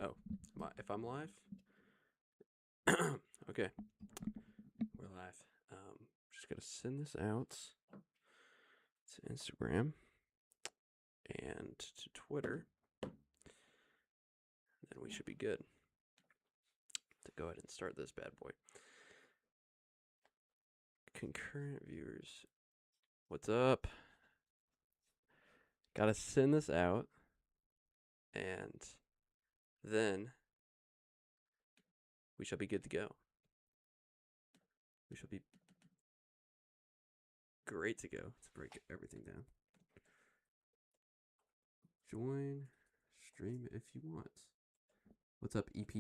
Oh, if I'm live? Okay, we're live. Just gonna send this out to Instagram and to Twitter. Then we should be good to go ahead and start this bad boy. Concurrent viewers, what's up? Gotta send this out, and then we shall be good to go. We shall be great to go. Let's break everything down. Join stream if you want. What's up, EP?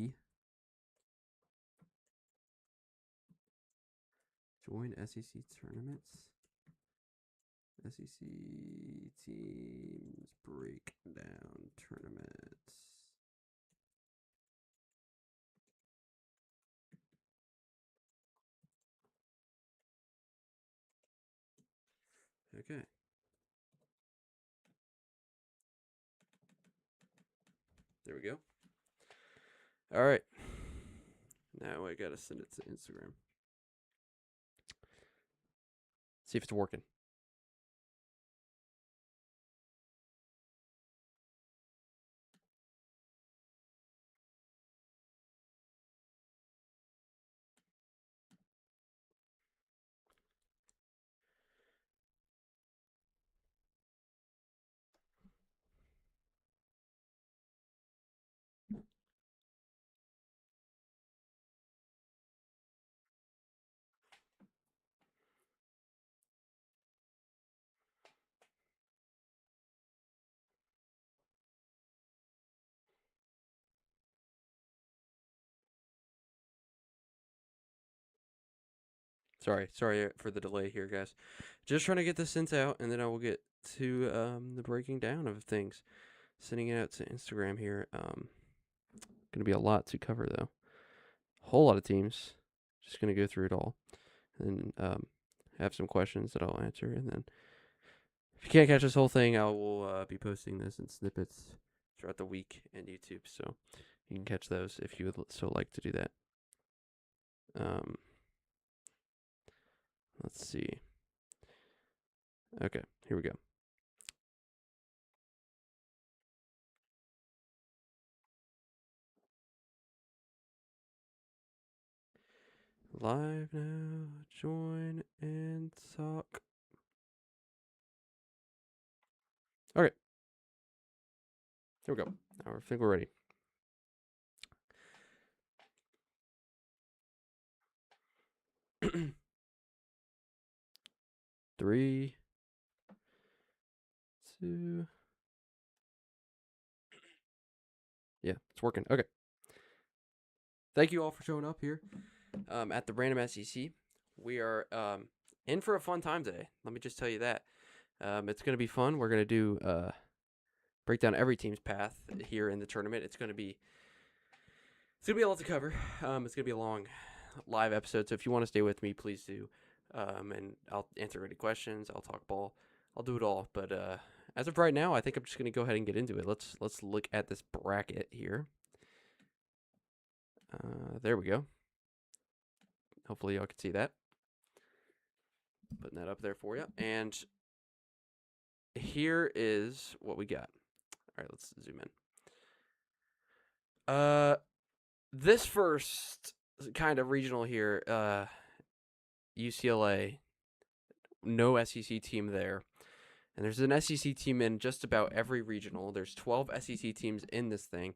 Join SEC tournaments. SEC teams breakdown tournaments. Okay. There we go. All right. Now I gotta send it to Instagram. See if it's working. Sorry for the delay here, guys. Just trying to get this sent out, and then I will get to the breaking down of things. Sending it out to Instagram here. Gonna be a lot to cover though. Whole lot of teams. Just gonna go through it all, and have some questions that I'll answer, and then if you can't catch this whole thing, I will be posting this in snippets throughout the week and YouTube, so you can catch those if you would so like to do that. Let's see. Okay, here we go. Live now. Join and talk. Okay. Here we go. Now I think we're ready. Three, two. Yeah, it's working. Okay. Thank you all for showing up here at the Random SEC. We are in for a fun time today. Let me just tell you that. It's going to be fun. We're going to do break down every team's path here in the tournament. It's going to be a lot to cover. It's going to be a long live episode, so if you want to stay with me, please do. And I'll answer any questions. I'll talk ball. I'll do it all. But as of right now, I think I'm just going to go ahead and get into it. Let's look at this bracket here. There we go. Hopefully y'all can see that. Putting that up there for you. And here is what we got. All right, let's zoom in. This first kind of regional here, UCLA, no SEC team there. And there's an SEC team in just about every regional. There's 12 SEC teams in this thing.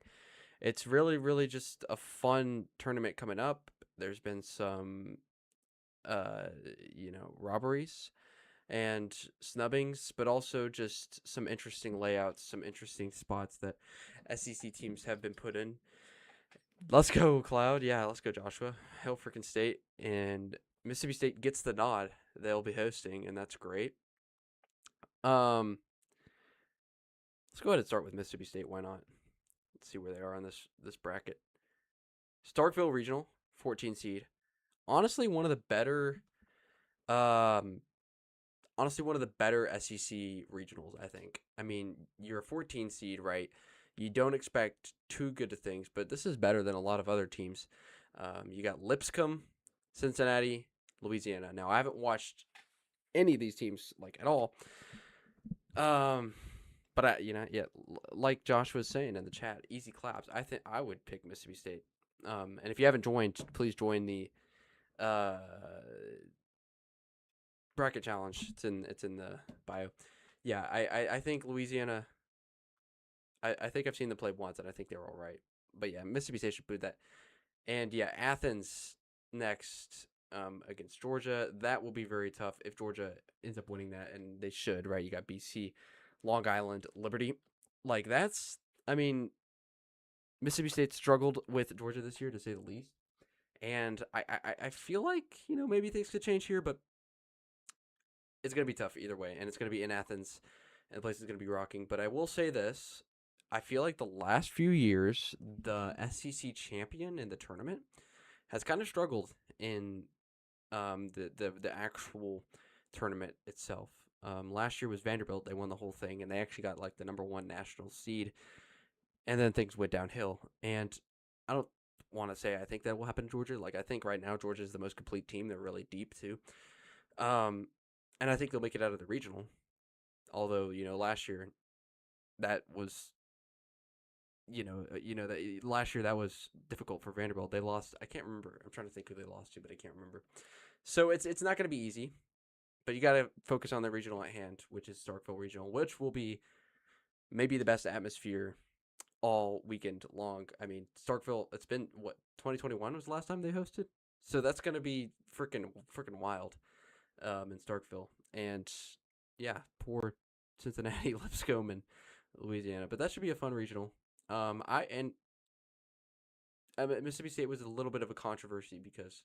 It's really, really just a fun tournament coming up. There's been some, robberies and snubbings, but also just some interesting layouts, some interesting spots that SEC teams have been put in. Let's go, Cloud. Yeah, let's go, Joshua. Hail freaking State. And Mississippi State gets the nod. They'll be hosting, and that's great. Let's go ahead and start with Mississippi State. Why not? Let's see where they are on this bracket. Starkville Regional, 14 seed. Honestly, one of the better SEC regionals, I think. I mean, you're a 14 seed, right? You don't expect too good of things, but this is better than a lot of other teams. You got Lipscomb, Cincinnati, Louisiana. Now I haven't watched any of these teams like at all. Um, but yeah, like Josh was saying in the chat, easy claps. I think I would pick Mississippi State. And if you haven't joined, please join the uh bracket challenge. It's in the bio. Yeah, I think Louisiana. I think I've seen them play once, and I think they were all right. But yeah, Mississippi State should boot that. And yeah, Athens next against Georgia. That will be very tough if Georgia ends up winning that, and they should, right? You got BC, Long Island, Liberty. Like that's, I mean, Mississippi State struggled with Georgia this year to say the least, and I feel like maybe things could change here, but it's gonna be tough either way, and it's gonna be in Athens, and the place is gonna be rocking. But I will say this: I feel like the last few years, the SEC champion in the tournament has kind of struggled in the actual tournament itself. Last year was Vanderbilt; they won the whole thing, and they actually got like the number one national seed. And then things went downhill. And I don't want to say I think that will happen to Georgia. Like I think right now Georgia is the most complete team. They're really deep too. And I think they'll make it out of the regional. Although last year that was that last year that was difficult for Vanderbilt. They lost. I can't remember. I'm trying to think who they lost to, but I can't remember. So it's not going to be easy. But you got to focus on the regional at hand, which is Starkville Regional, which will be maybe the best atmosphere all weekend long. I mean, Starkville, it's been 2021 was the last time they hosted. So that's going to be freaking wild in Starkville. And yeah, poor Cincinnati, Lipscomb and Louisiana, but that should be a fun regional. Mississippi State was a little bit of a controversy because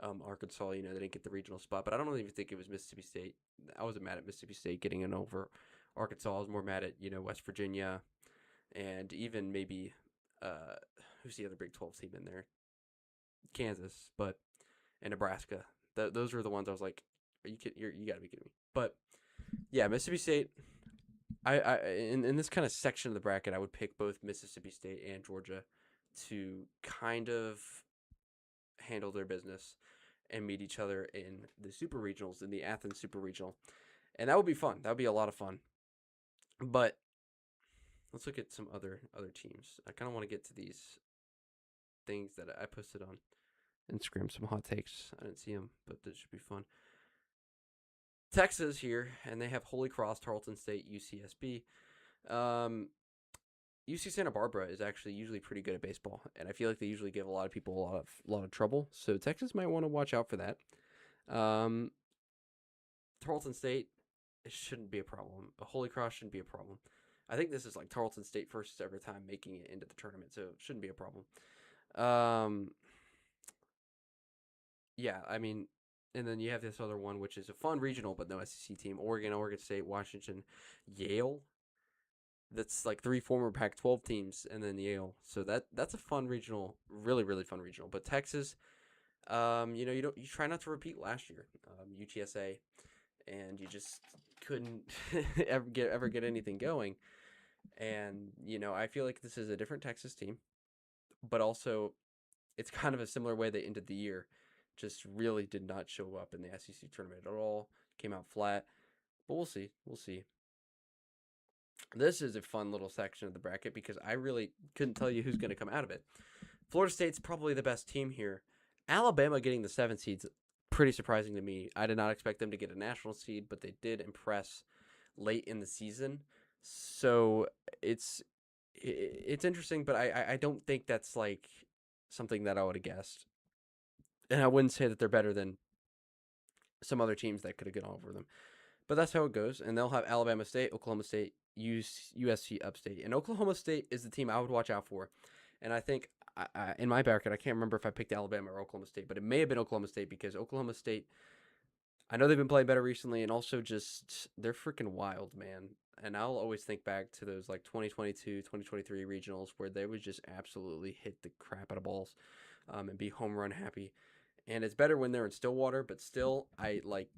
Arkansas, they didn't get the regional spot, but I don't even think it was Mississippi State. I wasn't mad at Mississippi State getting in over Arkansas. I was more mad at West Virginia, and even maybe who's the other Big 12 team in there? Kansas, and Nebraska. Those were the ones I was like, you got to be kidding me. But yeah, Mississippi State. In this kind of section of the bracket, I would pick both Mississippi State and Georgia to kind of handle their business and meet each other in the super regionals, in the Athens super regional, and that would be fun. That would be a lot of fun. But let's look at some other teams. I kind of want to get to these things that I posted on Instagram, some hot takes. I didn't see them, but this should be fun. Texas here, and they have Holy Cross, Tarleton State, UCSB. UC Santa Barbara is actually usually pretty good at baseball, and I feel like they usually give a lot of people a lot of trouble. So Texas might want to watch out for that. Tarleton State, it shouldn't be a problem. Holy Cross shouldn't be a problem. I think this is like Tarleton State first ever time making it into the tournament, so it shouldn't be a problem. Yeah, I mean, and then you have this other one, which is a fun regional, but no SEC team. Oregon State, Washington, Yale. That's like 3 former Pac-12 teams, and then Yale. So that's a fun regional, really really fun regional. But Texas, you try not to repeat last year, UTSA, and you just couldn't ever get anything going. And I feel like this is a different Texas team, but also it's kind of a similar way they ended the year. Just really did not show up in the SEC tournament at all. Came out flat. But we'll see. We'll see. This is a fun little section of the bracket because I really couldn't tell you who's going to come out of it. Florida State's probably the best team here. Alabama getting the 7th seed's pretty surprising to me. I did not expect them to get a national seed, but they did impress late in the season. So it's interesting, but I don't think that's like something that I would have guessed. And I wouldn't say that they're better than some other teams that could have gone over them. But that's how it goes. And they'll have Alabama State, Oklahoma State, USC Upstate. And Oklahoma State is the team I would watch out for. And I think in my bracket, I can't remember if I picked Alabama or Oklahoma State, but it may have been Oklahoma State because Oklahoma State, I know they've been playing better recently, and also just they're freaking wild, man. And I'll always think back to those like 2022, 2023 regionals where they would just absolutely hit the crap out of balls and be home run happy. And it's better when they're in Stillwater, but still, I like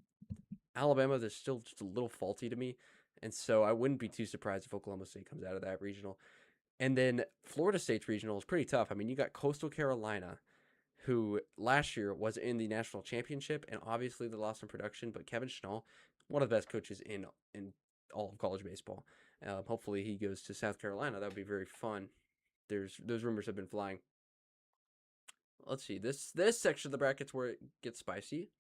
Alabama. They're still just a little faulty to me, and so I wouldn't be too surprised if Oklahoma State comes out of that regional. And then Florida State's regional is pretty tough. I mean, you got Coastal Carolina, who last year was in the national championship, and obviously they lost in production. But Kevin Schnall, one of the best coaches in all of college baseball. Hopefully he goes to South Carolina. That would be very fun. There's those rumors have been flying. Let's see this section of the brackets where it gets spicy.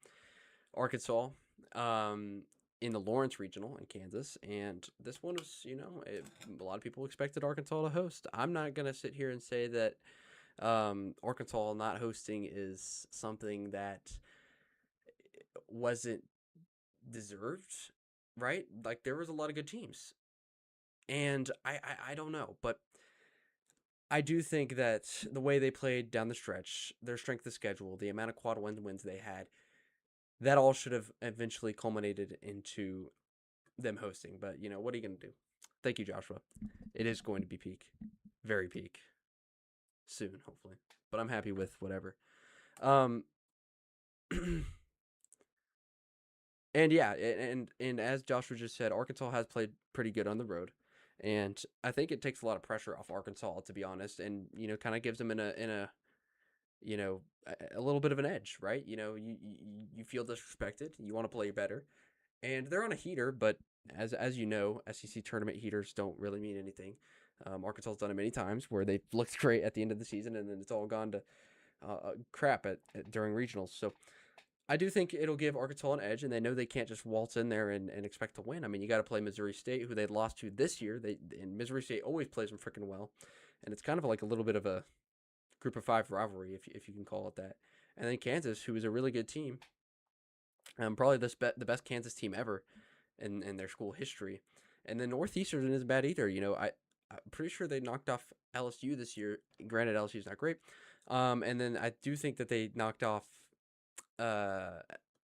Arkansas, um, in the Lawrence Regional in Kansas, and this one was, a lot of people expected Arkansas to host. I'm not gonna sit here and say that Arkansas not hosting is something that wasn't deserved, right? Like there was a lot of good teams, and I don't know, but I do think that the way they played down the stretch, their strength of schedule, the amount of quad one wins they had, that all should have eventually culminated into them hosting. But what are you gonna do? Thank you, Joshua. It is going to be peak, very peak, soon, hopefully. But I'm happy with whatever. Um, and yeah, and as Joshua just said, Arkansas has played pretty good on the road, and I think it takes a lot of pressure off Arkansas, to be honest, and kind of gives them in a a little bit of an edge, right? You feel disrespected, you want to play better, and they're on a heater, but as you know, SEC tournament heaters don't really mean anything. Arkansas's done it many times where they've looked great at the end of the season, and then it's all gone to crap during regionals. So I do think it'll give Arkansas an edge, and they know they can't just waltz in there and expect to win. I mean, you got to play Missouri State, who they lost to this year. And Missouri State always plays them freaking well, and it's kind of like a little bit of a group of five rivalry, if you can call it that. And then Kansas, who is a really good team, probably the best Kansas team ever in their school history. And then Northeastern isn't bad either. I'm pretty sure they knocked off LSU this year. Granted, LSU's not great. And then I do think that they knocked off uh,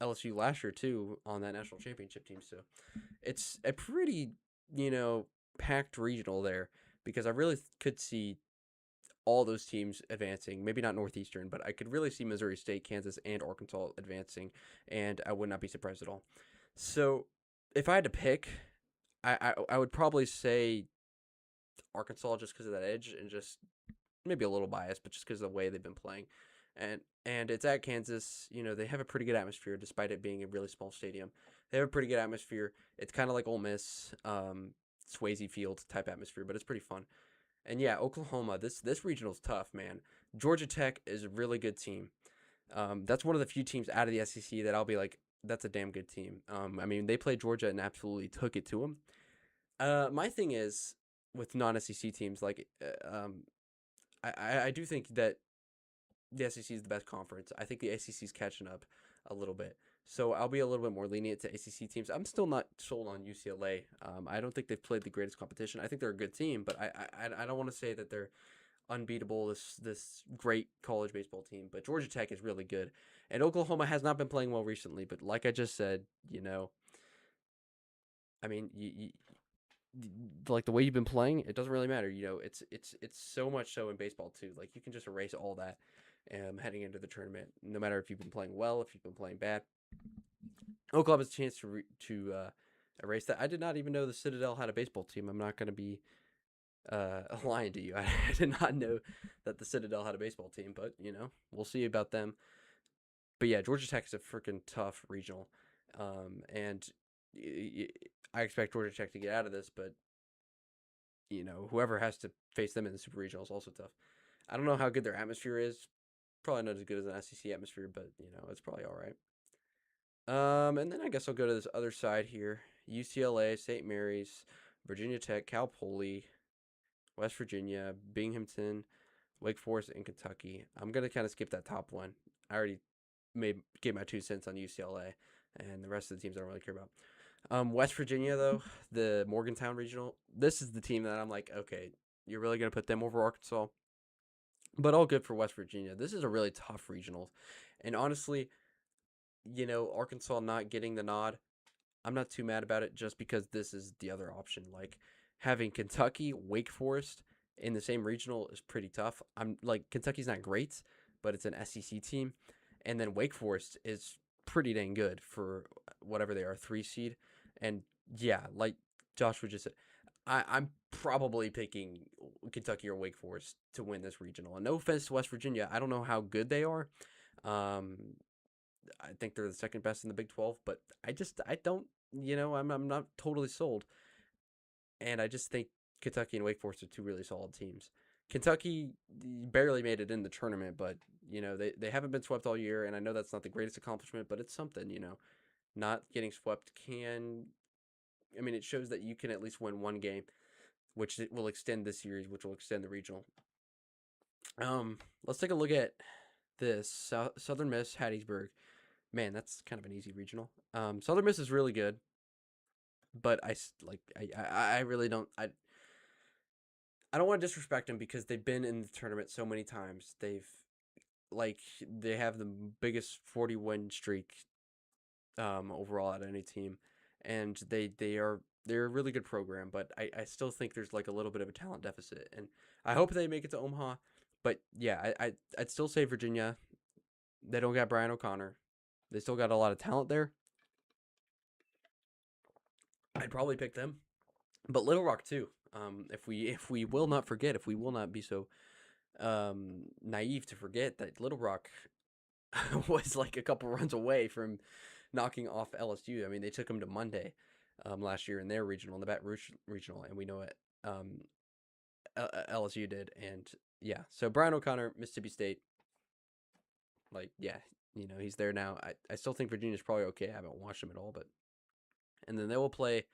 LSU last year too on that national championship team. So it's a pretty packed regional there, because I really could see all those teams advancing. Maybe not Northeastern, but I could really see Missouri State, Kansas, and Arkansas advancing, and I would not be surprised at all. So if I had to pick, I would probably say Arkansas, just because of that edge, and just maybe a little biased, but just because of the way they've been playing. And it's at Kansas. They have a pretty good atmosphere despite it being a really small stadium. They have a pretty good atmosphere. It's kind of like Ole Miss, Swayze Field type atmosphere, but it's pretty fun. And yeah, Oklahoma, this regional's tough, man. Georgia Tech is a really good team. That's one of the few teams out of the SEC that I'll be like, that's a damn good team. I mean, they played Georgia and absolutely took it to them. My thing is with non-SEC teams, like, I do think that the SEC is the best conference. I think the ACC is catching up a little bit. So I'll be a little bit more lenient to ACC teams. I'm still not sold on UCLA. I don't think they've played the greatest competition. I think they're a good team, but I don't want to say that they're unbeatable. This great college baseball team. But Georgia Tech is really good, and Oklahoma has not been playing well recently. But like I just said, I mean, like the way you've been playing, it doesn't really matter. It's so much so in baseball too. Like you can just erase all that heading into the tournament, no matter if you've been playing well, if you've been playing bad. Oklahoma has a chance to erase that. I did not even know the Citadel had a baseball team. I'm not going to be lying to you. I did not know that the Citadel had a baseball team, but we'll see about them. But yeah, Georgia Tech is a freaking tough regional, and I expect Georgia Tech to get out of this, but whoever has to face them in the Super Regional is also tough. I don't know how good their atmosphere is. Probably not as good as an SEC atmosphere, but it's probably all right. And then I guess I'll go to this other side here: UCLA, St. Mary's, Virginia Tech, Cal Poly, West Virginia, Binghamton, Wake Forest, and Kentucky. I'm gonna kind of skip that top one. I already gave my 2 cents on UCLA, and the rest of the teams I don't really care about. West Virginia, though, the Morgantown Regional, this is the team that I'm like, okay, you're really going to put them over Arkansas? But all good for West Virginia. This is a really tough regional. And honestly, Arkansas not getting the nod, I'm not too mad about it, just because this is the other option. Like, having Kentucky, Wake Forest in the same regional is pretty tough. I'm like, Kentucky's not great, but it's an SEC team. And then Wake Forest is pretty dang good for whatever they are, 3 seed. And yeah, like Joshua just said, I'm probably picking Kentucky or Wake Forest to win this regional. And no offense to West Virginia, I don't know how good they are. Um, I think they're the second best in the Big 12, but I don't, I'm not totally sold. And I just think Kentucky and Wake Forest are two really solid teams. Kentucky barely made it in the tournament, but they haven't been swept all year, and I know that's not the greatest accomplishment, but it's something. Not getting swept can. I mean, it shows that you can at least win one game, which will extend the series, which will extend the regional. Let's take a look at this Southern Miss Hattiesburg. Man, that's kind of an easy regional. Southern Miss is really good, but I really don't I don't want to disrespect them because they've been in the tournament so many times. They have the biggest 40-win streak overall at any team, and they're a really good program. But I still think there's like a little bit of a talent deficit, and I hope they make it to Omaha. But yeah, I'd still say Virginia. They don't got Brian O'Connor. They still got a lot of talent there. I'd probably pick them, but Little Rock too. If we will not forget, if we will not be so naive to forget that Little Rock was like a couple runs away from knocking off LSU. I mean, they took them to Monday last year in their regional, in the Baton Rouge regional, and we know it. LSU did, and yeah. So Brian O'Connor, Mississippi State, like yeah, he's there now. I still think Virginia's probably okay. I haven't watched them at all, but and then they will play,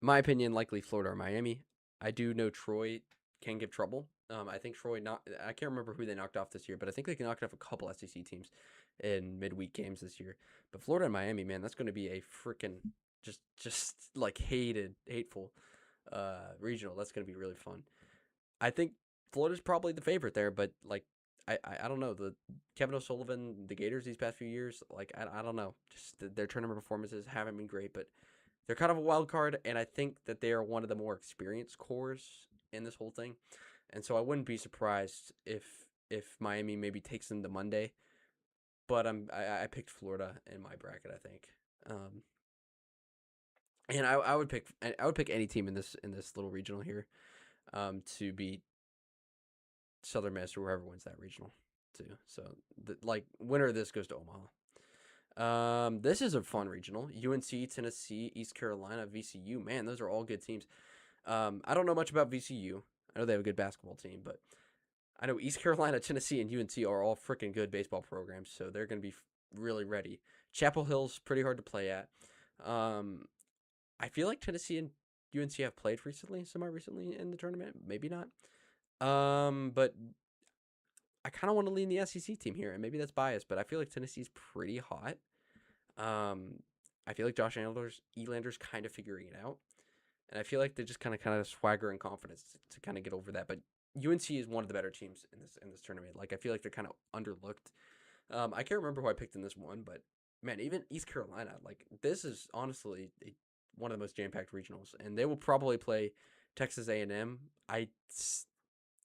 my opinion, likely Florida or Miami. I do know Troy can give trouble. I think Troy not. I can't remember who they knocked off this year, but I think they can knock off a couple SEC teams in midweek games this year. But Florida and Miami, man, that's going to be a freaking just like hateful regional. That's going to be really fun. I think Florida's probably the favorite there, but like I don't know, the Kevin O'Sullivan, the Gators these past few years, like I don't know, just their tournament performances haven't been great, but they're kind of a wild card, and I think that they are one of the more experienced cores in this whole thing. And so I wouldn't be surprised if Miami maybe takes them to Monday. But I picked Florida in my bracket, I think. And I would pick any team in this little regional here to beat Southern Miss or whoever wins that regional too. So winner of this goes to Omaha. This is a fun regional. UNC, Tennessee, East Carolina, VCU. Man, those are all good teams. I don't know much about VCU. I know they have a good basketball team, but I know East Carolina, Tennessee, and UNC are all freaking good baseball programs, so they're going to be really ready. Chapel Hill's pretty hard to play at. I feel like Tennessee and UNC have played semi-recently in the tournament. Maybe not. But I kind of want to lean the SEC team here, and maybe that's biased, but I feel like Tennessee's pretty hot. I feel like Josh Elander's kind of figuring it out, and I feel like they just kind of swagger and confidence to kind of get over that. But UNC is one of the better teams in this tournament. Like I feel like they're kind of underlooked. I can't remember who I picked in this one, but man, even East Carolina, like this is honestly one of the most jam-packed regionals, and they will probably play Texas A&M.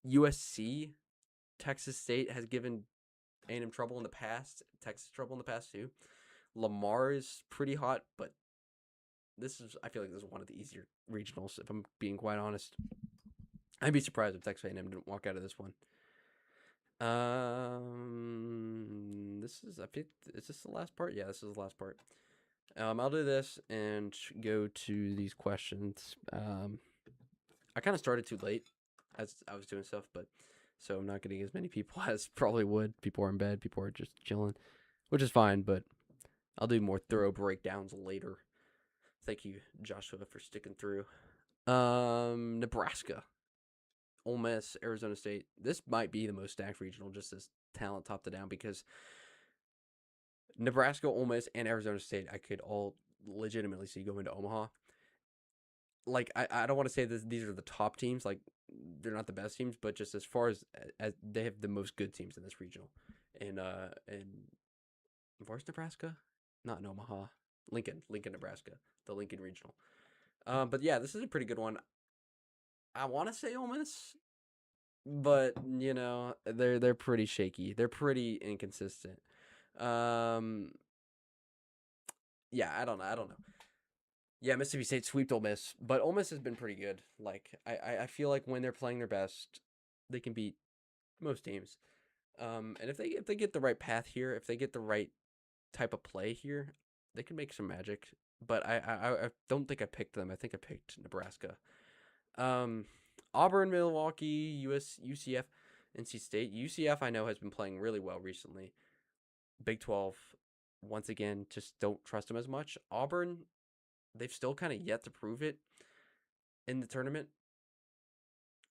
USC, Texas State has given A&M trouble in the past. Texas trouble in the past too. Lamar is pretty hot, but I feel like this is one of the easier regionals, if I'm being quite honest. I'd be surprised if Texas A&M didn't walk out of this one. Is this the last part? Yeah, this is the last part. I'll do this and go to these questions. I kind of started too late as I was doing stuff, but so I'm not getting as many people as probably would. People are in bed, people are just chilling, which is fine, but I'll do more thorough breakdowns later. Thank you, Joshua, for sticking through. Nebraska, Ole Miss, Arizona State. This might be the most stacked regional, just as talent top to down, because Nebraska, Ole Miss, and Arizona State, I could all legitimately see going to Omaha. Like I don't want to say that these are the top teams, like they're not the best teams, but just as far as they have the most good teams in this regional. And where's Nebraska? Not in Omaha. Lincoln, Nebraska, the Lincoln Regional. But yeah, this is a pretty good one. I want to say Ole Miss, but they're pretty shaky. They're pretty inconsistent. Yeah, I don't know. Yeah, Mississippi State swept Ole Miss, but Ole Miss has been pretty good. Like I feel like when they're playing their best, they can beat most teams. And if they get the right path here, if they get the right type of play here, they can make some magic. But I don't think I picked them. I think I picked Nebraska. Um, Auburn, Milwaukee, UCF, NC State. UCF I know has been playing really well recently. Big 12, once again, just don't trust them as much. Auburn, they've still kind of yet to prove it in the tournament.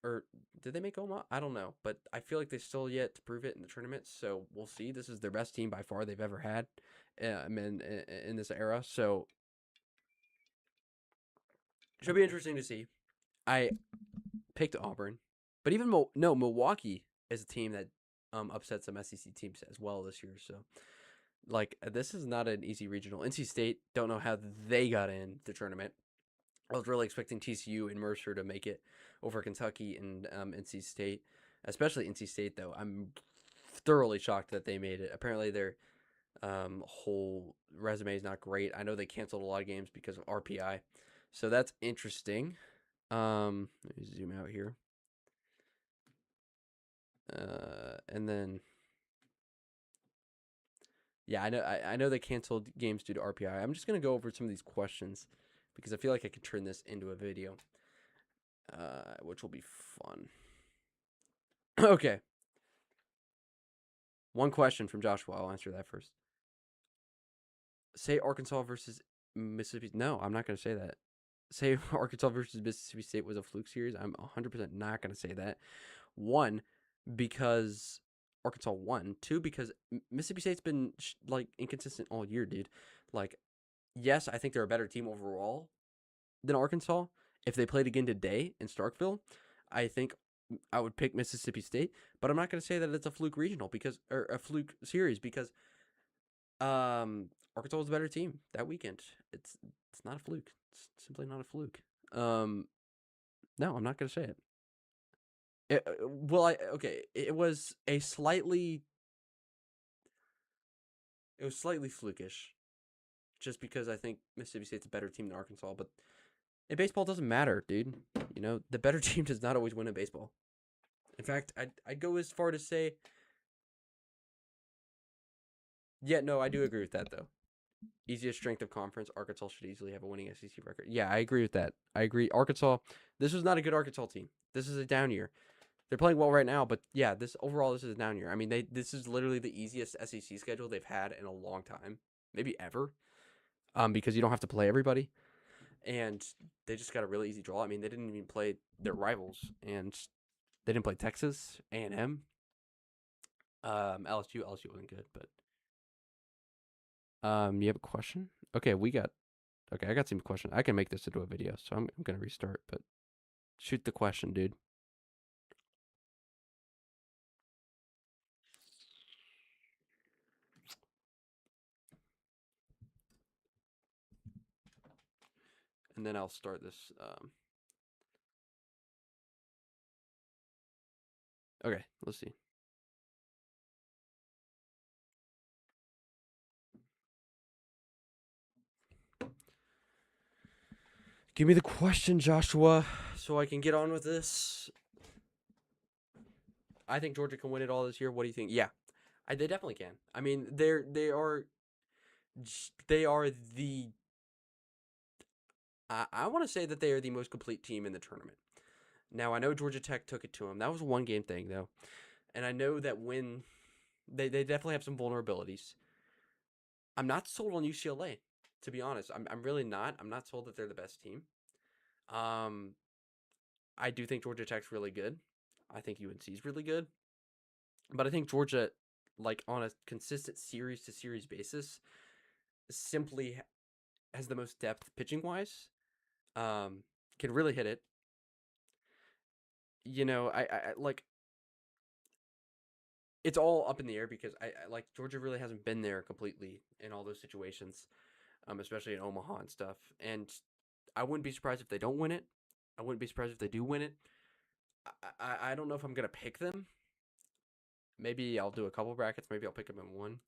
Or did they make Omaha? I don't know, but I feel like they still yet to prove it in the tournament. So we'll see. This is their best team by far they've ever had, in this era. So it should be interesting to see. I picked Auburn, but even no Milwaukee is a team that upset some SEC teams as well this year. So like this is not an easy regional. NC State, don't know how they got in the tournament. I was really expecting TCU and Mercer to make it over Kentucky and NC State, especially NC State. Though I'm thoroughly shocked that they made it. Apparently, their whole resume is not great. I know they canceled a lot of games because of RPI, so that's interesting. Let me zoom out here, and then yeah, I know they canceled games due to RPI. I'm just gonna go over some of these questions because I feel like I could turn this into a video, which will be fun. Okay. One question from Joshua. I'll answer that first. Say Arkansas versus Mississippi. No, I'm not going to say that. Say Arkansas versus Mississippi State was a fluke series. I'm 100% not going to say that. One, because Arkansas won. Two, because Mississippi State's been like inconsistent all year, dude. Like, yes, I think they're a better team overall than Arkansas. If they played again today in Starkville, I think I would pick Mississippi State, but I'm not going to say that it's a fluke regional because or a fluke series because Arkansas was a better team that weekend. It's not a fluke. It's simply not a fluke. Um, no, I'm not going to say it. Well, I okay. It was slightly flukish, just because I think Mississippi State's a better team than Arkansas. But in baseball, it doesn't matter, dude. You know, the better team does not always win in baseball. In fact, I'd go as far to say, yeah, no, I do agree with that though. Easiest strength of conference, Arkansas should easily have a winning SEC record. Yeah, I agree with that. I agree. Arkansas, this was not a good Arkansas team. This is a down year. They're playing well right now, but yeah, this is a down year. I mean, this is literally the easiest SEC schedule they've had in a long time, maybe ever. Because you don't have to play everybody, and they just got a really easy draw. I mean, they didn't even play their rivals, and they didn't play Texas, A&M, LSU. LSU wasn't good, but you have a question? Okay, I got some questions. I can make this into a video, so I'm gonna restart. But shoot the question, dude. And then I'll start this. Okay, let's see. Give me the question, Joshua, so I can get on with this. I think Georgia can win it all this year. What do you think? Yeah, they definitely can. I mean, they are the. I want to say that they are the most complete team in the tournament. Now I know Georgia Tech took it to them. That was a one game thing though, and I know that when they definitely have some vulnerabilities. I'm not sold on UCLA, to be honest. I'm really not. I'm not sold that they're the best team. Um, I do think Georgia Tech's really good. I think UNC's really good. But I think Georgia, like on a consistent series to series basis, simply has the most depth pitching wise. Can really hit it. You know, I like it's all up in the air because I like Georgia really hasn't been there completely in all those situations, especially in Omaha and stuff. And I wouldn't be surprised if they don't win it. I wouldn't be surprised if they do win it. I don't know if I'm gonna pick them. Maybe I'll do a couple brackets. Maybe I'll pick them in one.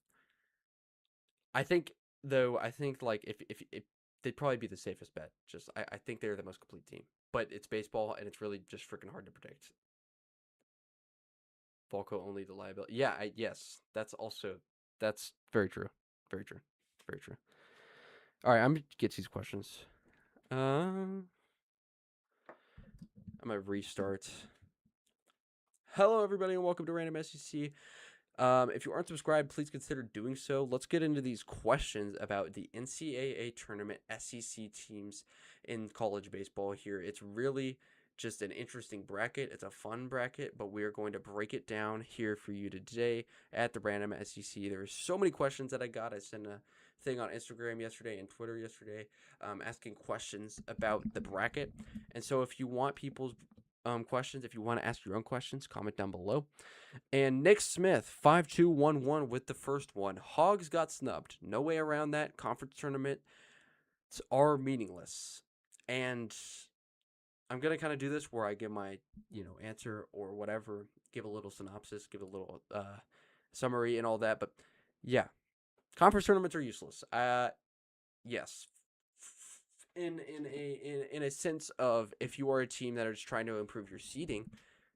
I think though. I think like if they'd probably be the safest bet. Just I think they're the most complete team. But it's baseball, and it's really just freaking hard to predict. Falco only the liability. Yeah, yes, that's very true. Very true. Very true. All right, I'm gonna get these questions. I'm gonna restart. Hello, everybody, and welcome to Random SEC. If you aren't subscribed, please consider doing so. Let's get into these questions about the NCAA tournament SEC teams in college baseball here. It's really just an interesting bracket. It's a fun bracket, but we are going to break it down here for you today at the Random SEC. There are so many questions that I got. I sent a thing on Instagram yesterday and Twitter yesterday asking questions about the bracket. And so if you want people's questions, if you want to ask your own questions, comment down below. And Nick Smith, 5211 with the first one. Hogs got snubbed. No way around that. Conference tournaments are meaningless. And I'm going to kind of do this where I give my, answer or whatever, give a little synopsis, give a little summary and all that. But yeah, conference tournaments are useless. Yes. In a sense of if you are a team that is trying to improve your seeding,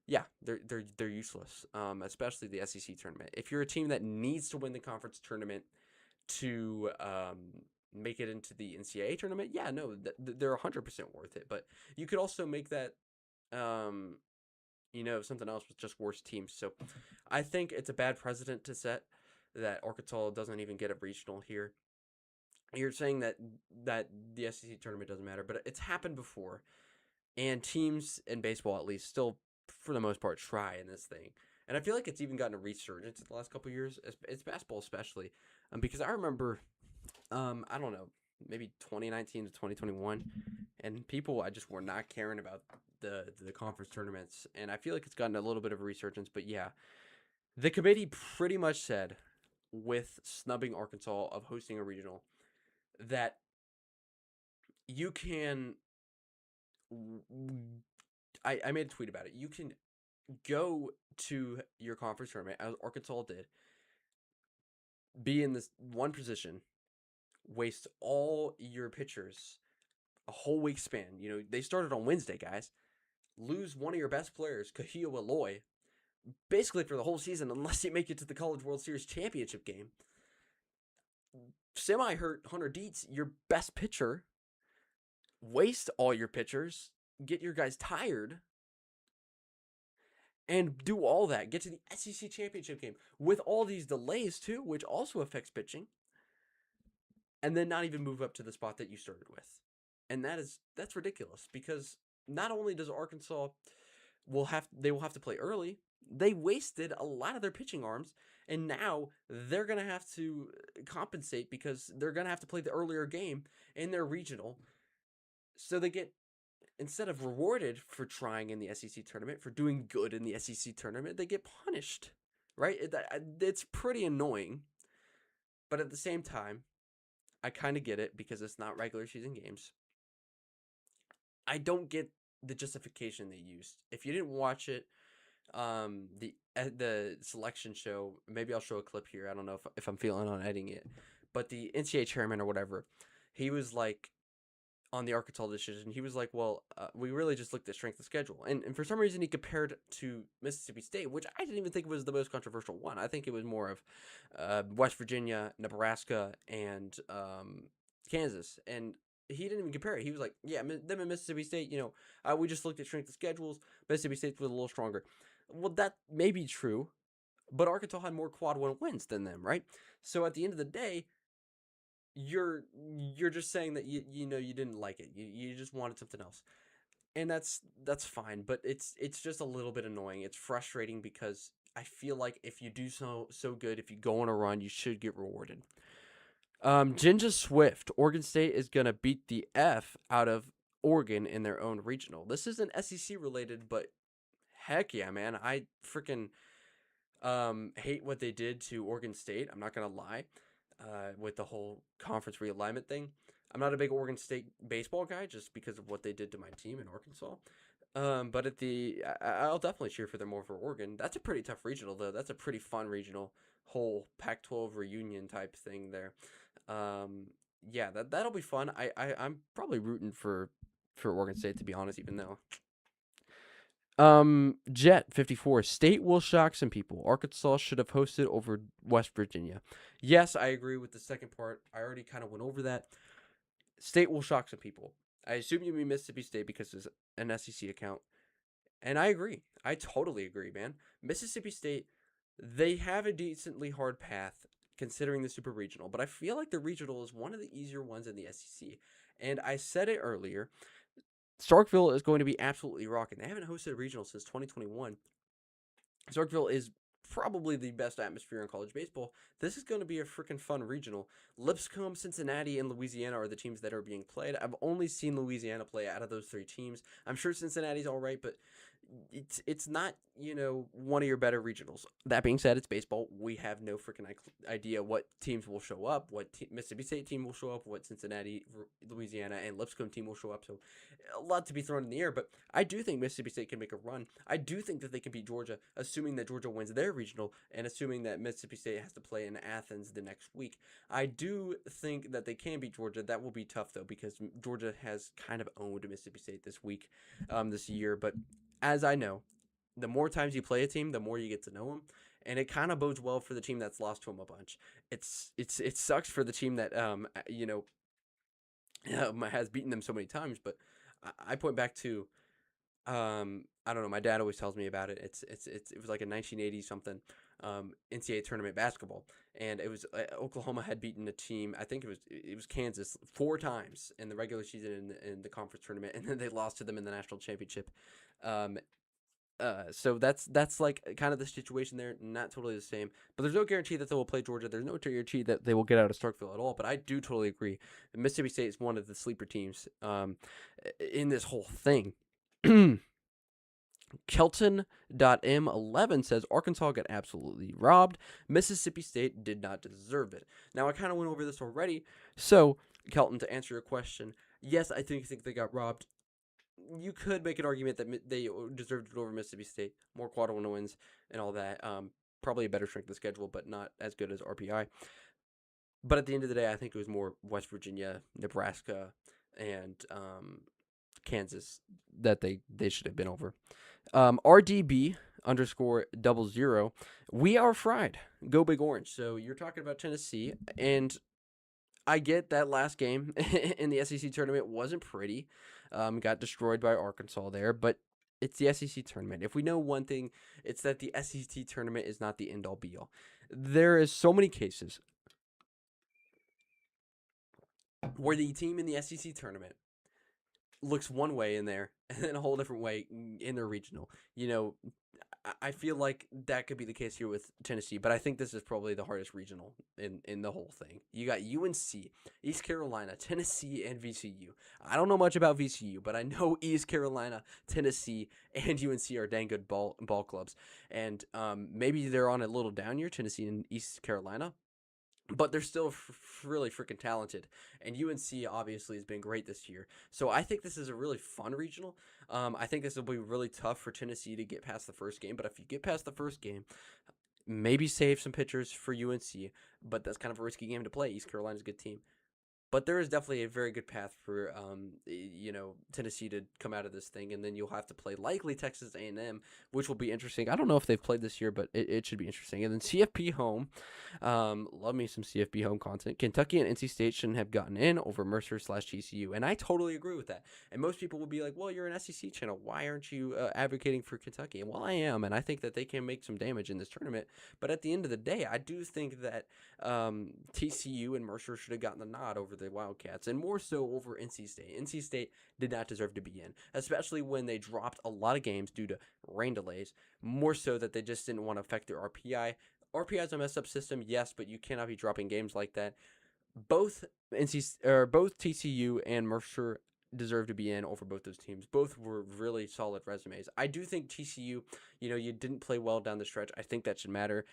yeah, they're useless. Especially the SEC tournament. If you're a team that needs to win the conference tournament to make it into the NCAA tournament, yeah, no, they're 100% worth it. But you could also make that, something else with just worse teams. So I think it's a bad precedent to set that Arkansas doesn't even get a regional here. You're saying that the SEC tournament doesn't matter, but it's happened before, and teams in baseball at least still, for the most part, try in this thing. And I feel like it's even gotten a resurgence in the last couple of years. It's basketball especially, because I remember, I don't know, maybe 2019 to 2021, and people I just were not caring about the conference tournaments, and I feel like it's gotten a little bit of a resurgence. But yeah, the committee pretty much said, with snubbing Arkansas of hosting a regional, that you can. I made a tweet about it. You can go to your conference tournament, as Arkansas did, be in this one position, waste all your pitchers a whole week span. They started on Wednesday, guys. Lose one of your best players, Kahio Eloy, basically for the whole season, unless you make it to the College World Series championship game. Semi-hurt Hunter Dietz, your best pitcher. Waste all your pitchers, get your guys tired, and do all that. Get to the SEC championship game with all these delays too, which also affects pitching, and then not even move up to the spot that you started with. And that's ridiculous, because not only does Arkansas will have to play early, they wasted a lot of their pitching arms, and now they're going to have to compensate because they're going to have to play the earlier game in their regional. So they get, instead of rewarded for trying in the SEC tournament, for doing good in the SEC tournament, they get punished, right? It's pretty annoying, but at the same time, I kind of get it because it's not regular season games. I don't get the justification they used. If you didn't watch it, the selection show, maybe I'll show a clip here. I don't know if I'm feeling on editing it, but the NCAA chairman or whatever, he was like, on the Arkansas decision, he was like, well, we really just looked at strength of schedule. And for some reason, he compared to Mississippi State, which I didn't even think was the most controversial one. I think it was more of West Virginia, Nebraska, and Kansas. And he didn't even compare it. He was like, yeah, them and Mississippi State, we just looked at strength of schedules. Mississippi State was a little stronger. Well, that may be true, but Arkansas had more quad one wins than them, right? So at the end of the day, you're just saying that you didn't like it. You just wanted something else. And that's fine, but it's just a little bit annoying. It's frustrating because I feel like if you do so good, if you go on a run, you should get rewarded. Ginger Swift, Oregon State is going to beat the F out of Oregon in their own regional. This isn't SEC related, but heck yeah, man. I freaking hate what they did to Oregon State. I'm not going to lie. With the whole conference realignment thing. I'm not a big Oregon State baseball guy just because of what they did to my team in Arkansas. But I'll definitely cheer for them over Oregon. That's a pretty tough regional, though. That's a pretty fun regional, whole Pac-12 reunion type thing there. yeah, that'll be fun. I'm probably rooting for Oregon State, to be honest, even though Jet 54 State will shock some people. Arkansas should have hosted over West Virginia. Yes, I agree with the second part. I already kind of went over that. State will shock some people. I assume you mean Mississippi State because it's an SEC account. And I agree. I totally agree, man. Mississippi State, they have a decently hard path considering the super regional, but I feel like the regional is one of the easier ones in the SEC. And I said it earlier, Starkville is going to be absolutely rocking. They haven't hosted a regional since 2021. Starkville is probably the best atmosphere in college baseball. This is going to be a freaking fun regional. Lipscomb, Cincinnati, and Louisiana are the teams that are being played. I've only seen Louisiana play out of those three teams. I'm sure Cincinnati's all right, but it's not, one of your better regionals. That being said, it's baseball. We have no freaking idea what teams will show up, what Mississippi State team will show up, what Cincinnati, Louisiana, and Lipscomb team will show up. So a lot to be thrown in the air, but I do think Mississippi State can make a run. I do think that they can beat Georgia, assuming that Georgia wins their regional and assuming that Mississippi State has to play in Athens the next week. I do think that they can beat Georgia. That will be tough, though, because Georgia has kind of owned Mississippi State this week, this year. But as I know, the more times you play a team, the more you get to know them. And it kind of bodes well for the team that's lost to them a bunch. It sucks for the team that has beaten them so many times. But I point back to I don't know. My dad always tells me about it. It was like a 1980 something NCAA tournament basketball, and it was Oklahoma had beaten a team. I think it was Kansas 4 times in the regular season in the conference tournament, and then they lost to them in the national championship. Um, so that's like kind of the situation there. Not totally the same, but there's no guarantee that they will play Georgia. There's no guarantee that they will get out of Starkville at all. But I do totally agree. Mississippi State is one of the sleeper teams in this whole thing. Kelton.m11 says Arkansas got absolutely robbed. Mississippi State did not deserve it. Now, I kind of went over this already. So, Kelton, to answer your question, yes, I think they got robbed. You could make an argument that they deserved it over Mississippi State. More quad one wins and all that. Probably a better strength of schedule, but not as good as RPI. But at the end of the day, I think it was more West Virginia, Nebraska, and Kansas that they should have been over. RDB underscore 00. We are fried. Go Big Orange. So you're talking about Tennessee, and I get that last game in the SEC tournament wasn't pretty. Got destroyed by Arkansas there, but it's the SEC tournament. If we know one thing, it's that the SEC tournament is not the end-all be-all. There is so many cases where the team in the SEC tournament looks one way in there and then a whole different way in their regional. I feel like that could be the case here with Tennessee, but I think this is probably the hardest regional in the whole thing. You got UNC, East Carolina, Tennessee, and VCU. I don't know much about VCU, but I know East Carolina, Tennessee, and UNC are dang good ball clubs. And maybe they're on a little down year, Tennessee and East Carolina, but they're still really freaking talented. And UNC obviously has been great this year. So I think this is a really fun regional. I think this will be really tough for Tennessee to get past the first game. But if you get past the first game, maybe save some pitchers for UNC. But that's kind of a risky game to play. East Carolina's a good team. But there is definitely a very good path for Tennessee to come out of this thing, and then you'll have to play likely Texas A&M, which will be interesting. I don't know if they've played this year, but it should be interesting. And then CFP home, love me some CFP home content. Kentucky and NC State shouldn't have gotten in over Mercer/TCU, and I totally agree with that. And most people will be like, "Well, you're an SEC channel. Why aren't you advocating for Kentucky?" And well, I am, and I think that they can make some damage in this tournament. But at the end of the day, I do think that TCU and Mercer should have gotten the nod over the Wildcats, and more so over NC State. NC State did not deserve to be in, especially when they dropped a lot of games due to rain delays, more so that they just didn't want to affect their RPI. RPI is a messed up system, yes, but you cannot be dropping games like that. Both both TCU and Mercer deserve to be in over both those teams. Both were really solid resumes. I do think TCU, you didn't play well down the stretch. I think that should matter.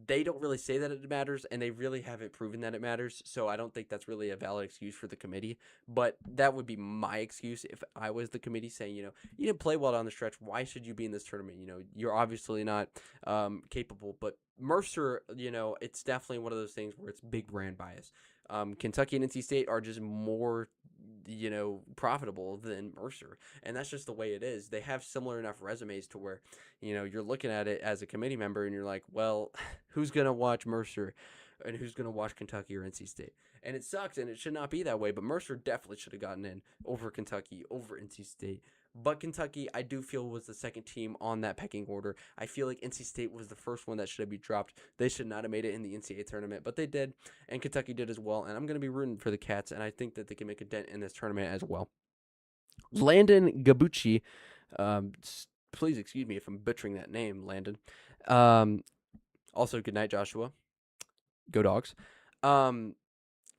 They don't really say that it matters, and they really haven't proven that it matters, so I don't think that's really a valid excuse for the committee. But that would be my excuse if I was the committee, saying, you didn't play well down the stretch. Why should you be in this tournament? You're obviously not capable. But Mercer, it's definitely one of those things where it's big brand bias. Kentucky and NC State are just more, profitable than Mercer, and that's just the way it is. They have similar enough resumes to where, you're looking at it as a committee member, and you're like, well, who's gonna watch Mercer, and who's gonna watch Kentucky or NC State? And it sucks, and it should not be that way. But Mercer definitely should have gotten in over Kentucky, over NC State. But Kentucky, I do feel, was the second team on that pecking order. I feel like NC State was the first one that should have been dropped. They should not have made it in the NCAA tournament, but they did, and Kentucky did as well. And I'm going to be rooting for the Cats, and I think that they can make a dent in this tournament as well. Landon Gabucci, um, please excuse me if I'm butchering that name, Landon. Also, good night, Joshua. Go Dogs. Um,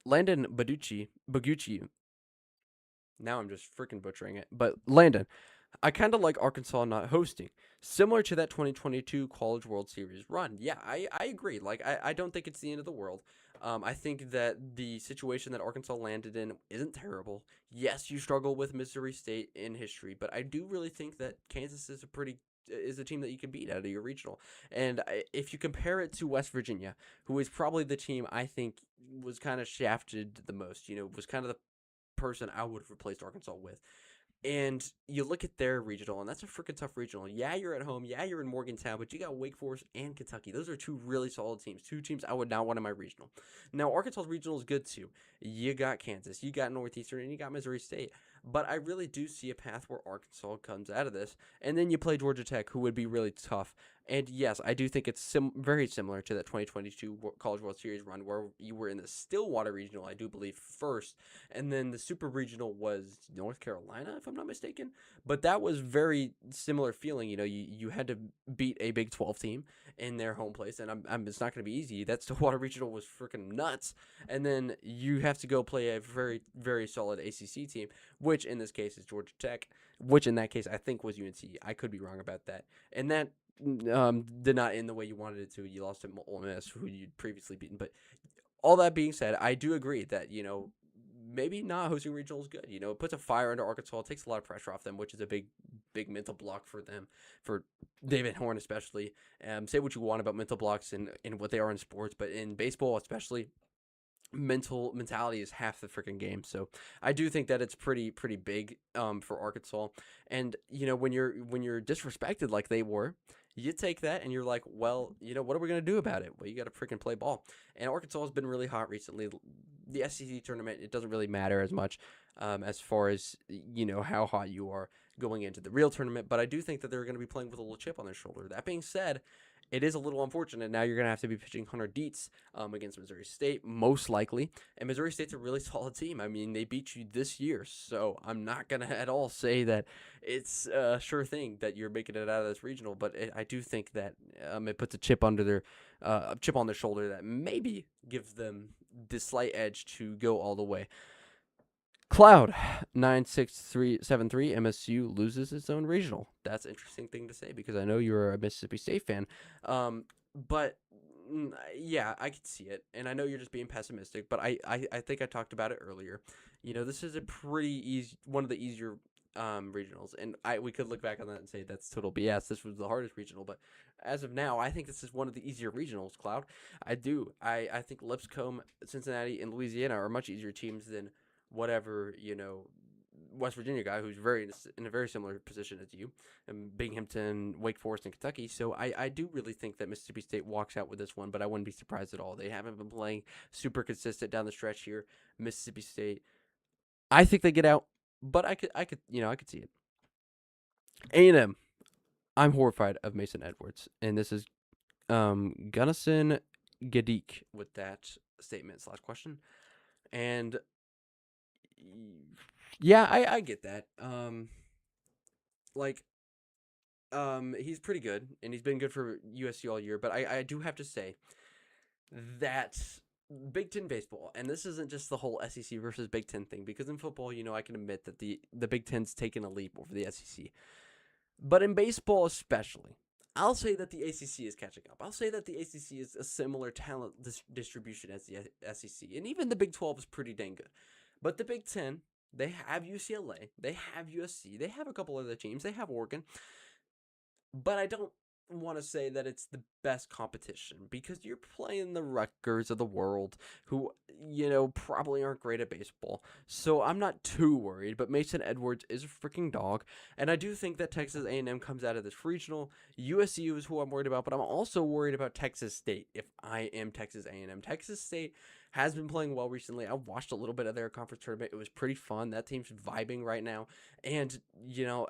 Landon Bagucci. Now I'm just freaking butchering it. But Landon, I kind of like Arkansas not hosting. Similar to that 2022 College World Series run. Yeah, I agree. Like, I don't think it's the end of the world. I think that the situation that Arkansas landed in isn't terrible. Yes, you struggle with Missouri State in history, but I do really think that Kansas is a team that you can beat out of your regional. And if you compare it to West Virginia, who is probably the team I think was kind of shafted the most, was kind of the person I would have replaced Arkansas with. And you look at their regional, and that's a freaking tough regional. Yeah, you're at home. Yeah, you're in Morgantown, but you got Wake Forest and Kentucky. Those are two really solid teams. Two teams I would not want in my regional. Now, Arkansas's regional is good too. You got Kansas, you got Northeastern, and you got Missouri State. But I really do see a path where Arkansas comes out of this. And then you play Georgia Tech, who would be really tough. And yes, I do think it's very similar to that 2022 College World Series run where you were in the Stillwater Regional, I do believe, first. And then the Super Regional was North Carolina, if I'm not mistaken. But that was very similar feeling. You had to beat a Big 12 team in their home place. And it's not going to be easy. That Stillwater Regional was freaking nuts. And then you have to go play a very, very solid ACC team, which in this case is Georgia Tech, which in that case I think was UNC. I could be wrong about that. And that did not end the way you wanted it to. You lost to Ole Miss, who you'd previously beaten. But all that being said, I do agree that, maybe not hosting regional is good. It puts a fire under Arkansas. It takes a lot of pressure off them, which is a big, big mental block for them, for David Horn especially. Say what you want about mental blocks and what they are in sports, but in baseball especially, mentality is half the freaking game. So I do think that it's pretty big for Arkansas. And when you're disrespected like they were, you take that and you're like, well, what are we gonna do about it? Well, you got to freaking play ball. And Arkansas has been really hot recently. The SEC tournament, it doesn't really matter as much as far as how hot you are going into the real tournament. But I do think that they're going to be playing with a little chip on their shoulder. That being said, it is a little unfortunate. Now you're going to have to be pitching Hunter Dietz against Missouri State, most likely. And Missouri State's a really solid team. I mean, they beat you this year. So I'm not going to at all say that it's a sure thing that you're making it out of this regional. But I do think that it puts a chip on their shoulder that maybe gives them the slight edge to go all the way. Cloud 96373 MSU loses its own regional. That's an interesting thing to say because I know you're a Mississippi State fan. But yeah, I could see it, and I know you're just being pessimistic. But I think I talked about it earlier. This is a pretty easy, one of the easier regionals, and we could look back on that and say that's total BS. This was the hardest regional, but as of now, I think this is one of the easier regionals. Cloud, I do. I think Lipscomb, Cincinnati, and Louisiana are much easier teams than whatever West Virginia guy who's in a very similar position as you, and Binghamton, Wake Forest, and Kentucky. So I do really think that Mississippi State walks out with this one, but I wouldn't be surprised at all. They haven't been playing super consistent down the stretch here. Mississippi State, I think they get out, but I could see it. A&M, I'm horrified of Mason Edwards, and this is Gunnison Gadik with that statement / question, and yeah, I get that. He's pretty good, and he's been good for USC all year. But I do have to say that Big Ten baseball, and this isn't just the whole SEC versus Big Ten thing, because in football, I can admit that the Big Ten's taken a leap over the SEC. But in baseball especially, I'll say that the ACC is catching up. I'll say that the ACC is a similar talent distribution as the SEC, and even the Big 12 is pretty dang good. But the Big Ten, they have UCLA, they have USC, they have a couple other teams, they have Oregon, but I don't want to say that it's the best competition because you're playing the Rutgers of the world who, probably aren't great at baseball. So I'm not too worried, but Mason Edwards is a freaking dog. And I do think that Texas A&M comes out of this regional. USC is who I'm worried about, but I'm also worried about Texas State if I am Texas A&M. Texas State has been playing well recently. I watched a little bit of their conference tournament. It was pretty fun. That team's vibing right now. And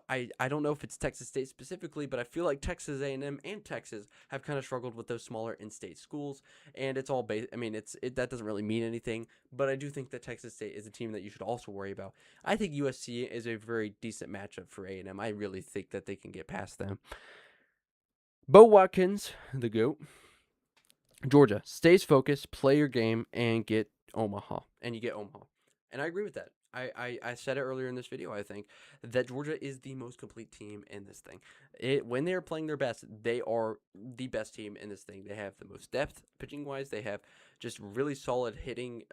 I don't know if it's Texas State specifically, but I feel like Texas A&M and Texas have kind of struggled with those smaller in-state schools, and it's all based. I mean, that doesn't really mean anything, but I do think that Texas State is a team that you should also worry about. I think USC is a very decent matchup for A&M. I really think that they can get past them. Bo Watkins, the GOAT. Georgia stays focused, play your game, and get Omaha. And you get Omaha. And I agree with that. I said it earlier in this video, I think, that Georgia is the most complete team in this thing. When they are playing their best, they are the best team in this thing. They have the most depth pitching-wise. They have just really solid hitting,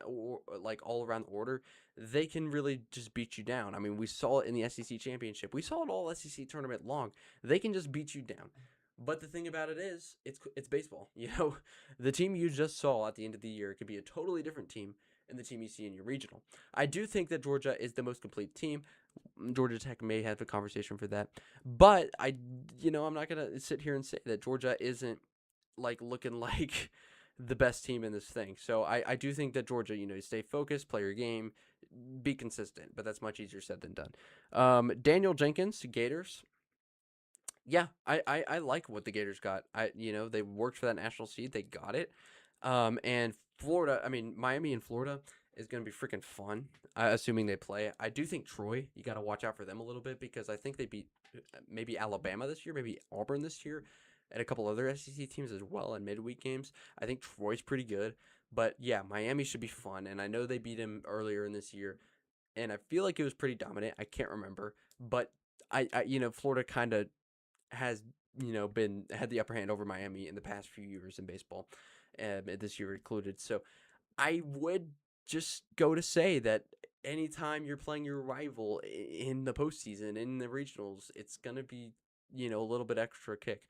like all around the order. They can really just beat you down. I mean, we saw it in the SEC championship. We saw it all SEC tournament long. They can just beat you down. But the thing about it is, it's baseball. The team you just saw at the end of the year could be a totally different team than the team you see in your regional. I do think that Georgia is the most complete team. Georgia Tech may have a conversation for that, but I'm not gonna sit here and say that Georgia isn't like looking like the best team in this thing. So I do think that Georgia, you stay focused, play your game, be consistent, but that's much easier said than done. Daniel Jenkins, Gators. Yeah, I like what the Gators got. They worked for that national seed. They got it. And Florida, I mean, Miami and Florida is going to be freaking fun, assuming they play. I do think Troy, you got to watch out for them a little bit because I think they beat maybe Alabama this year, maybe Auburn this year, and a couple other SEC teams as well in midweek games. I think Troy's pretty good. But yeah, Miami should be fun. And I know they beat him earlier in this year. And I feel like it was pretty dominant. I can't remember. But Florida kind of has been had the upper hand over Miami in the past few years in baseball, this year included. So I would just go to say that anytime you're playing your rival in the postseason in the regionals, it's gonna be a little bit extra kick.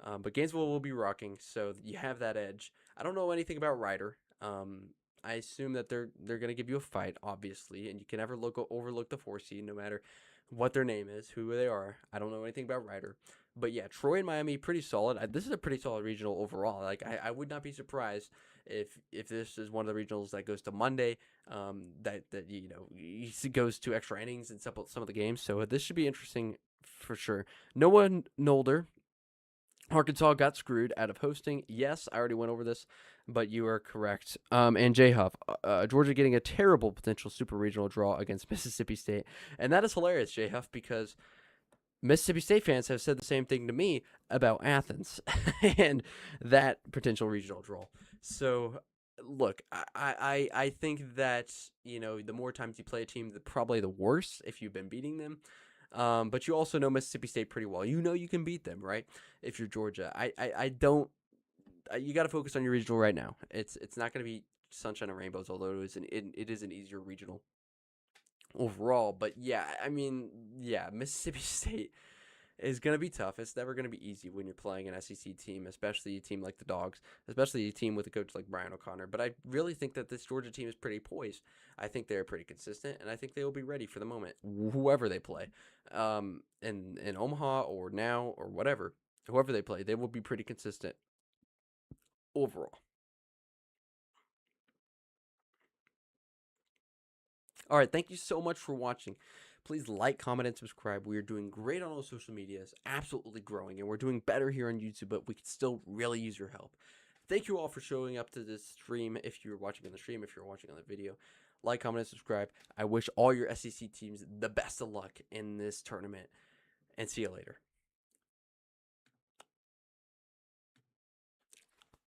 But Gainesville will be rocking, so you have that edge. I don't know anything about Ryder. I assume that they're gonna give you a fight, obviously, and you can never overlook the 4 seed, no matter what their name is, who they are. I don't know anything about Ryder. But yeah, Troy and Miami, pretty solid. This is a pretty solid regional overall. Like I would not be surprised if this is one of the regionals that goes to Monday, that goes to extra innings in some of the games. So this should be interesting for sure. Noah Nolder, Arkansas got screwed out of hosting. Yes, I already went over this, but you are correct. And J Huff, Georgia getting a terrible potential super regional draw against Mississippi State, and that is hilarious, J Huff, because Mississippi State fans have said the same thing to me about Athens and that potential regional draw. So, look, I think that the more times you play a team, probably the worse if you've been beating them. But you also know Mississippi State pretty well. You know you can beat them, right? If you're Georgia, I don't. You got to focus on your regional right now. It's not going to be sunshine and rainbows, although it is an easier regional overall. But yeah, I mean, yeah, Mississippi State is going to be tough. It's never going to be easy when you're playing an SEC team, especially a team like the Dogs, especially a team with a coach like Brian O'Connor. But I really think that this Georgia team is pretty poised. I think they're pretty consistent, and I think they will be ready for the moment, whoever they play, in Omaha or now or whatever, whoever they play, they will be pretty consistent overall. All right, thank you so much for watching. Please like, comment, and subscribe. We are doing great on all social medias, absolutely growing, and we're doing better here on YouTube, but we could still really use your help. Thank you all for showing up to this stream. If you're watching on the stream, if you're watching on the video, like, comment, and subscribe. I wish all your SEC teams the best of luck in this tournament, and see you later.